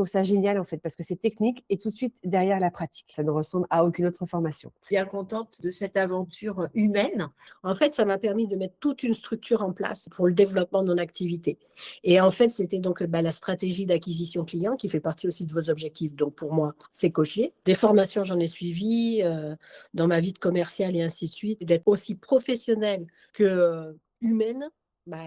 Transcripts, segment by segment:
trouve ça génial en fait parce que c'est technique et tout de suite derrière la pratique. Ça ne ressemble à aucune autre formation. Bien contente de cette aventure humaine. En fait, ça m'a permis de mettre toute une structure en place pour le développement de mon activité. Et en fait, c'était donc la stratégie d'acquisition client qui fait partie aussi de vos objectifs. Donc pour moi, c'est coché. Des formations, j'en ai suivi dans ma vie de commerciale et ainsi de suite. D'être aussi professionnelle que humaine,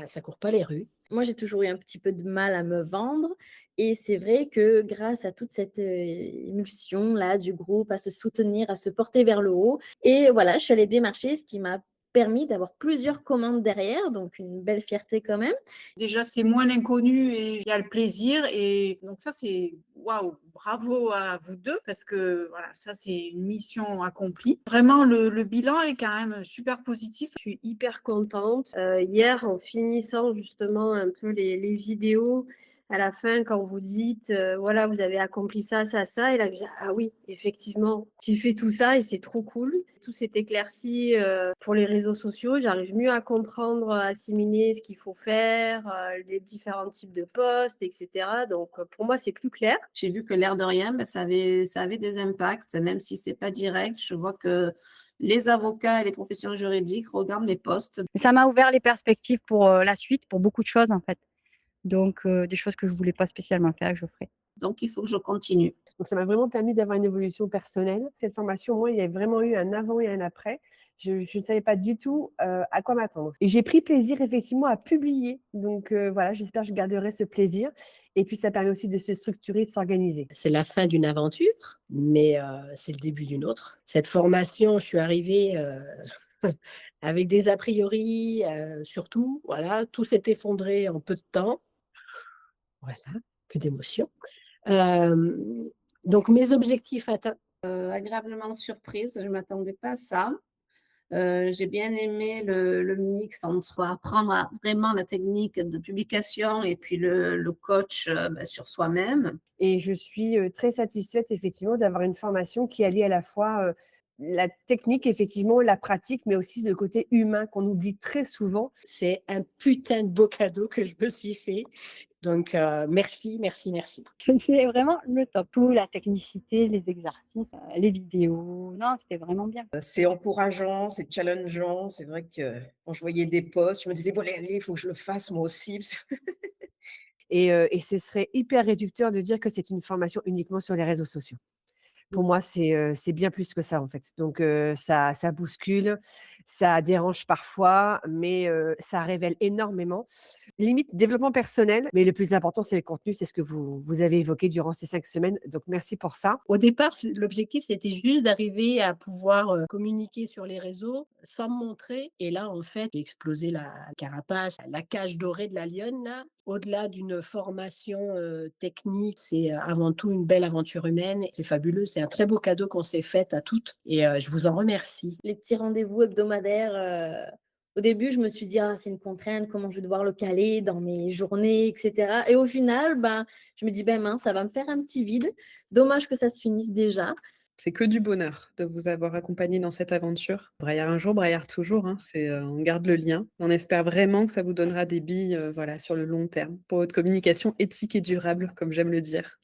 ça court pas les rues. Moi, j'ai toujours eu un petit peu de mal à me vendre et c'est vrai que grâce à toute cette émulsion-là du groupe, à se soutenir, à se porter vers le haut et voilà, je suis allée démarcher, ce qui m'a permis d'avoir plusieurs commandes derrière, donc une belle fierté quand même. Déjà, c'est moins l'inconnu et il y a le plaisir. Et donc ça, c'est waouh, bravo à vous deux parce que voilà, ça, c'est une mission accomplie. Vraiment, le bilan est quand même super positif. Je suis hyper contente. Hier, en finissant justement un peu les vidéos, à la fin, quand vous dites, voilà, vous avez accompli ça, ça, ça, et là, je dis, ah oui, effectivement, j'ai fait tout ça et c'est trop cool. Tout s'est éclairci pour les réseaux sociaux. J'arrive mieux à comprendre, à assimiler ce qu'il faut faire, les différents types de posts, etc. Donc, pour moi, c'est plus clair. J'ai vu que l'air de rien, ça avait des impacts, même si c'est pas direct. Je vois que les avocats et les professions juridiques regardent mes posts. Ça m'a ouvert les perspectives pour la suite, pour beaucoup de choses en fait. Donc, des choses que je voulais pas spécialement faire, que je ferai. Donc, il faut que je continue. Donc, ça m'a vraiment permis d'avoir une évolution personnelle. Cette formation, moi, il y a vraiment eu un avant et un après. Je ne savais pas du tout à quoi m'attendre. Et j'ai pris plaisir, effectivement, à publier. Donc, voilà, j'espère que je garderai ce plaisir. Et puis, ça permet aussi de se structurer, de s'organiser. C'est la fin d'une aventure, mais c'est le début d'une autre. Cette formation, je suis arrivée avec des a priori, surtout. Voilà, tout s'est effondré en peu de temps. Voilà, que d'émotions. Donc, mes objectifs atteints. Agréablement surprise, je ne m'attendais pas à ça. J'ai bien aimé le mix entre apprendre vraiment la technique de publication et puis le coach sur soi-même. Et je suis très satisfaite, effectivement, d'avoir une formation qui allie à la fois la technique, effectivement, la pratique, mais aussi le côté humain qu'on oublie très souvent. C'est un putain de beau cadeau que je me suis fait. Donc, merci, merci, merci. C'est vraiment le top. Tout, la technicité, les exercices, les vidéos. Non, c'était vraiment bien. C'est encourageant, c'est challengeant. C'est vrai que quand je voyais des posts, je me disais, bon, allez, il faut que je le fasse moi aussi. Et ce serait hyper réducteur de dire que c'est une formation uniquement sur les réseaux sociaux. Pour moi, c'est bien plus que ça, en fait. Donc, ça bouscule, ça dérange parfois, mais ça révèle énormément. Limite, développement personnel, mais le plus important, c'est le contenu. C'est ce que vous avez évoqué durant ces 5 semaines. Donc, merci pour ça. Au départ, l'objectif, c'était juste d'arriver à pouvoir communiquer sur les réseaux sans me montrer. Et là, en fait, j'ai explosé la carapace, la cage dorée de la lionne, là. Au-delà d'une formation technique, c'est avant tout une belle aventure humaine. C'est fabuleux. C'est un très beau cadeau qu'on s'est fait à toutes. Et je vous en remercie. Les petits rendez-vous hebdomadaires, au début, je me suis dit, ah, c'est une contrainte, comment je vais devoir le caler dans mes journées, etc. Et au final, je me dis, mince, ça va me faire un petit vide. Dommage que ça se finisse déjà. C'est que du bonheur de vous avoir accompagné dans cette aventure. Braillard un jour, Braillard toujours, hein, on garde le lien. On espère vraiment que ça vous donnera des billes sur le long terme pour votre communication éthique et durable, comme j'aime le dire.